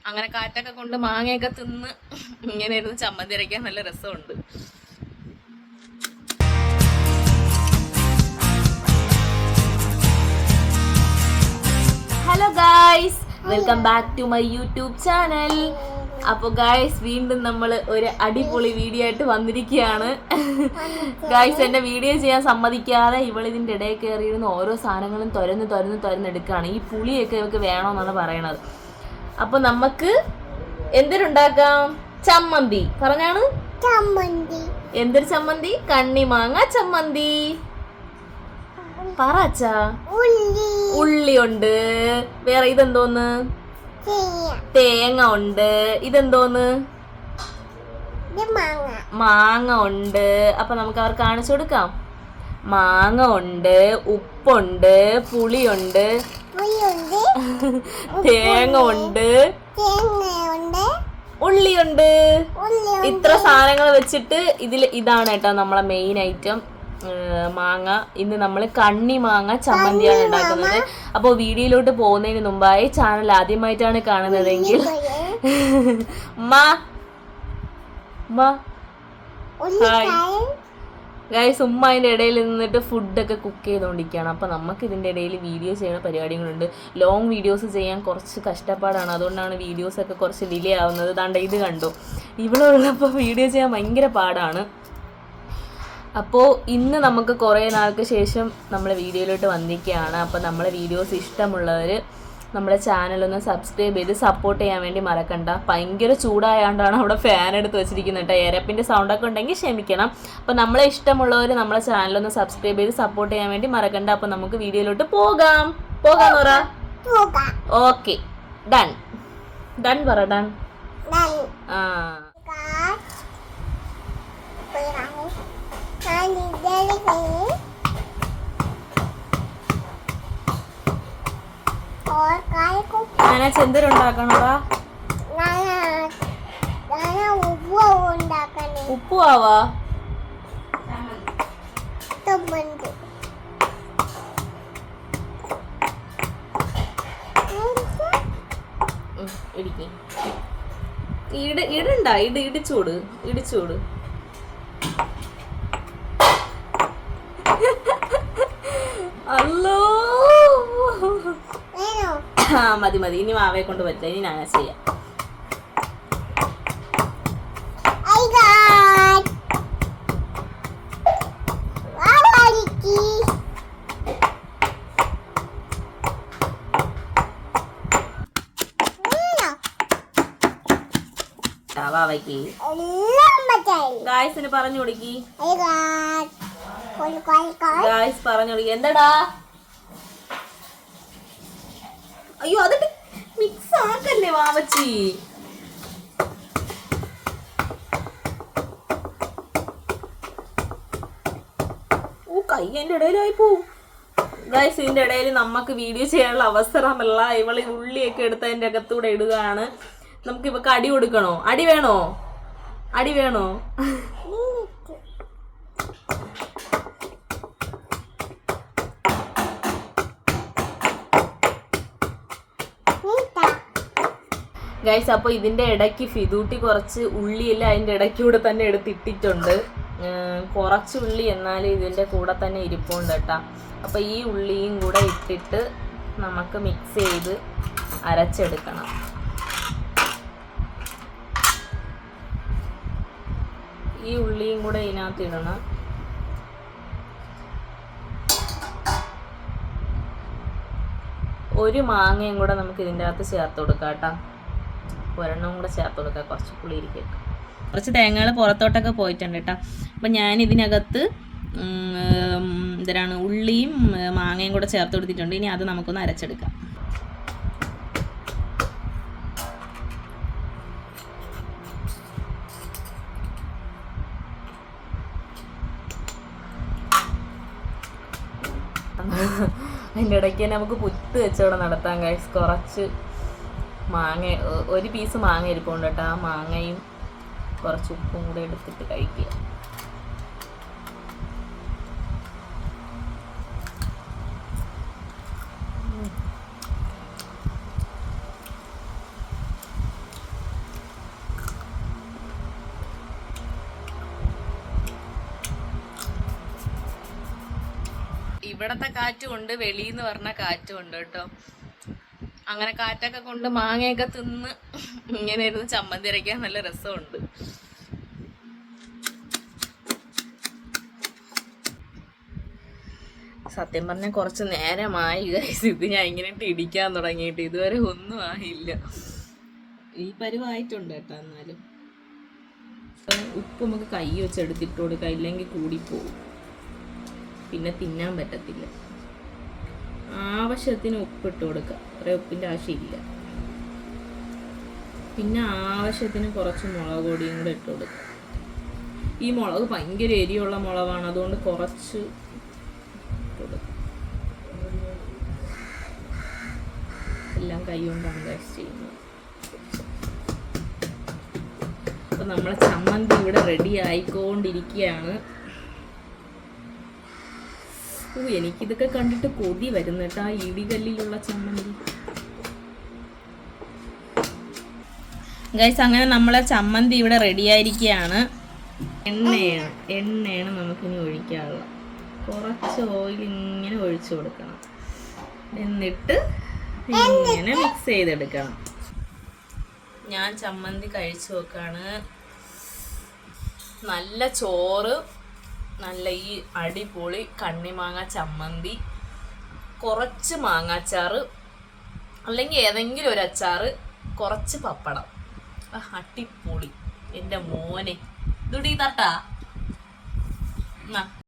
അങ്ങനെ കാറ്റൊക്കെ കൊണ്ട് മാങ്ങയൊക്കെ തിന്ന് ഇങ്ങനെ ഇരുന്ന് ചമ്മന്തി അരയ്ക്കാൻ നല്ല രസമുണ്ട്. Hello guys, welcome back to my YouTube channel. അപ്പോൾ ഗായ്സ് വീണ്ടും നമ്മൾ ഒരു അടിപൊളി വീഡിയോ ആയിട്ട് വന്നിരിക്കുകയാണ്. ഗായ്സ് എൻ്റെ വീഡിയോ ചെയ്യാൻ സമ്മതിക്കാതെ ഇവളിതിൻ്റെ ഇടയിൽ കയറിയിരുന്ന് ഓരോ സാധനങ്ങളും തുരന്നെടുക്കുകയാണ്. ഈ പുളിയൊക്കെ ഇവർക്ക് വേണമെന്നാണ് പറയണത്. അപ്പോൾ നമുക്ക് എന്തിനുണ്ടാക്കാം? ചമ്മന്തി പറഞ്ഞാണ്. എന്തൊരു ചമ്മന്തി? കണ്ണിമാങ്ങ ചമ്മന്തി. പറച്ചാ ഉള്ളി ഉണ്ട്. വേറെ ഇതെന്തോന്ന്? തേങ്ങ ഉണ്ട്. ഇതെന്തോന്ന്? മാങ്ങ ഉണ്ട്. അപ്പൊ നമുക്ക് അവർക്ക് കാണിച്ചു കൊടുക്കാം. മാങ്ങ ഉണ്ട്, ഉപ്പുണ്ട്, പുളിയുണ്ട്, തേങ്ങ ഉണ്ട്, ഉള്ളിയുണ്ട്. ഇത്ര സാധനങ്ങൾ വെച്ചിട്ട് ഇതാണ് കേട്ടോ നമ്മളെ മെയിൻ ഐറ്റം മാങ്ങ. ഇന്ന് നമ്മൾ കണ്ണിമാങ്ങ ചമ്മന്തിയാണ് ഉണ്ടാക്കുന്നത്. അപ്പോൾ വീഡിയോയിലോട്ട് പോകുന്നതിന് മുമ്പായി ചാനൽ ആദ്യമായിട്ടാണ് കാണുന്നതെങ്കിൽ ഗൈസ് ഉമ്മ അതിൻ്റെ ഇടയിൽ നിന്നിട്ട് ഫുഡൊക്കെ കുക്ക് ചെയ്തുകൊണ്ടിരിക്കുകയാണ്. അപ്പോൾ നമുക്ക് ഇതിൻ്റെ ഇടയിൽ വീഡിയോ ചെയ്യുന്ന പരിപാടികളുണ്ട്. ലോങ് വീഡിയോസ് ചെയ്യാൻ കുറച്ച് കഷ്ടപ്പാടാണ്. അതുകൊണ്ടാണ് വീഡിയോസൊക്കെ കുറച്ച് ഡിലേ ആവുന്നത്. ദാണ്ട ഇത് കണ്ടു, ഇവളുള്ളപ്പോൾ വീഡിയോ ചെയ്യാൻ ഭയങ്കര പാടാണ്. അപ്പോൾ ഇന്ന് നമുക്ക് കുറേ നാൾക്ക് ശേഷം നമ്മൾ വീഡിയോയിലോട്ട് വന്നിരിക്കുകയാണ്. അപ്പോൾ നമ്മളെ വീഡിയോസ് ഇഷ്ടമുള്ളവർ നമ്മുടെ ചാനലൊന്ന് സബ്സ്ക്രൈബ് ചെയ്ത് സപ്പോർട്ട് ചെയ്യാൻ വേണ്ടി മറക്കണ്ട. ഭയങ്കര ചൂടായതുകൊണ്ടാണ് അവിടെ ഫാൻ എടുത്ത് വെച്ചിരിക്കുന്നത് കേട്ടോ. എയറപ്പിൻ്റെ സൗണ്ടൊക്കെ ഉണ്ടെങ്കിൽ ക്ഷമിക്കണം. അപ്പോൾ നമ്മളെ ഇഷ്ടമുള്ളവർ നമ്മളെ ചാനലൊന്ന് സബ്സ്ക്രൈബ് ചെയ്ത് സപ്പോർട്ട് ചെയ്യാൻ വേണ്ടി മറക്കണ്ട. അപ്പോൾ നമുക്ക് വീഡിയോയിലോട്ട് പോകാം പറ. ഓക്കെ, ഡൺ പറ. ഡൺ. ആ എന്തൊരുണ്ടാക്കണടാ? ഉപ്പുവാവാ ഇടണ്ട, ഇടിച്ചോട്. അല്ലോ മതി. ഇനി മാവയെ കൊണ്ട് പറ്റില്ല. ഇനി ഞാൻ ചെയ്യാം. ഗായ്സിന് പറഞ്ഞു കൊടുക്കി. ഗായ്സ് പറഞ്ഞു കൊടുക്കി. എന്താടാ? അയ്യോ, അതിട്ട് മിക്സ് ആക്കല്ലേ വാവച്ചി. കൈ എൻ്റെ ഇടയിലായി പോവും. ഗൈസ് ഇതിൻ്റെ ഇടയിൽ നമുക്ക് വീഡിയോ ചെയ്യാനുള്ള അവസരമല്ല. ഇവള് ഉള്ളിയൊക്കെ എടുത്ത് അതിൻ്റെ അകത്തൂടെ ഇടുകയാണ്. നമുക്ക് ഇവക്ക് അടി കൊടുക്കണോ? അടി വേണോ? ഗൈസ് അപ്പോൾ ഇതിൻ്റെ ഇടയ്ക്ക് ഫിദൂട്ടി കുറച്ച് ഉള്ളിയില്ല അതിൻ്റെ ഇടയ്ക്കൂടെ തന്നെ എടുത്തിട്ടിട്ടുണ്ട്. കുറച്ച് ഉള്ളി എന്നാലും ഇതിൻ്റെ കൂടെ തന്നെ ഇരിപ്പുണ്ട് കേട്ടോ. അപ്പോൾ ഈ ഉള്ളിയും കൂടെ ഇട്ടിട്ട് നമുക്ക് മിക്സ് ചെയ്ത് അരച്ചെടുക്കണം. ഈ ഉള്ളിയും കൂടെ ഇതിനകത്ത് ഇടണം. ഒരു മാങ്ങയും കൂടെ നമുക്ക് ഇതിൻ്റെ അകത്ത് ചേർത്ത് കൊടുക്കാം കേട്ടോ. ഒരെണ്ണം കൂടെ ചേർത്ത് കൊടുക്കുക, കുറച്ച് പുളി ഇരിക്കട്ടെ. കുറച്ച് തേങ്ങകൾ പുറത്തോട്ടൊക്കെ പോയിട്ടുണ്ട് കേട്ടോ. അപ്പം ഞാൻ ഇതിനകത്ത് ഉള്ളിയും മാങ്ങയും കൂടെ ചേർത്ത് കൊടുത്തിട്ടുണ്ട്. ഇനി അത് നമുക്കൊന്ന് അരച്ചെടുക്കാം. അതിൻ്റെ ഇടയ്ക്ക് നമുക്ക് പുറ്റ് വെച്ചവിടെ നടത്താം ഗൈസ്. കുറച്ച് മാങ്ങ, ഒരു പീസ് മാങ്ങ ഇരിപ്പുണ്ട് കേട്ടോ. ആ മാങ്ങയും കുറച്ച് ഉപ്പും കൂടെ എടുത്തിട്ട് കഴിക്കുക. ഇവിടത്തെ കാറ്റും ഉണ്ട്, വെളിന്ന് പറഞ്ഞ കാറ്റും ഉണ്ട് കേട്ടോ. അങ്ങനെ കാറ്റൊക്കെ കൊണ്ട് മാങ്ങയൊക്കെ തിന്ന് ഇങ്ങനെ ഇരുന്ന് ചമ്മന്തി അരയ്ക്കാൻ നല്ല രസമുണ്ട്. സത്യം പറഞ്ഞാൽ കുറച്ച് നേരമായി ഗൈസ് ഇത് ഞാൻ ഇങ്ങനെ ഇടിക്കാൻ തുടങ്ങിയിട്ട്. ഇതുവരെ ഒന്നും ആയില്ല. ഈ പരുവായിട്ടുണ്ട് കേട്ടോ. എന്നാലും ഉപ്പ് നമുക്ക് കൈ വെച്ചെടുത്തിട്ട് കൊടുക്കാം, ഇല്ലെങ്കിൽ കൂടിപ്പോവും, പിന്നെ തിന്നാൻ പറ്റത്തില്ല. ആവശ്യത്തിന് ഉപ്പിട്ട് കൊടുക്കുക, അത്ര ഉപ്പിൻ്റെ ആവശ്യമില്ല. പിന്നെ ആവശ്യത്തിന് കുറച്ച് മുളക് പൊടിയും കൂടെ ഇട്ട് കൊടുക്കുക. ഈ മുളക് ഭയങ്കര എരിയുള്ള മുളകാണ്, അതുകൊണ്ട് കുറച്ച് ഇട്ട് കൊടുക്കുക. എല്ലാം കൈ കൊണ്ടാണ് ഗൈസ് ചെയ്യുന്നത്. അപ്പം നമ്മളെ ചമ്മന്തി ഇവിടെ റെഡി ആയിക്കൊണ്ടിരിക്കുകയാണ്. എനിക്കിതൊക്കെ കണ്ടിട്ട് കൊതി വരുന്നു കേട്ടോ, ആ ഇടികല്ലിലുള്ള ചമ്മന്തി. ഗൈസ് അങ്ങനെ നമ്മളെ ചമ്മന്തി ഇവിടെ റെഡി ആയിരിക്കുകയാണ്. എണ്ണയാണ് നമുക്കിനി ഒഴിക്കാനുള്ളത്. കുറച്ച് ഓയിൽ ഇങ്ങനെ ഒഴിച്ചു കൊടുക്കണം, എന്നിട്ട് ഇങ്ങനെ മിക്സ് ചെയ്തെടുക്കണം. ഞാൻ ചമ്മന്തി കഴിച്ചു നോക്കാണ്. നല്ല ചോറ്, നല്ല ഈ അടിപൊളി കണ്ണിമാങ്ങ ചമ്മന്തി, കുറച്ച് മാങ്ങാച്ചാറ് അല്ലെങ്കിൽ ഏതെങ്കിലും ഒരു അച്ചാറ്, കുറച്ച് പപ്പടം. അടിപൊളി. എൻ്റെ മോനെ ഇതുടി തട്ടാ.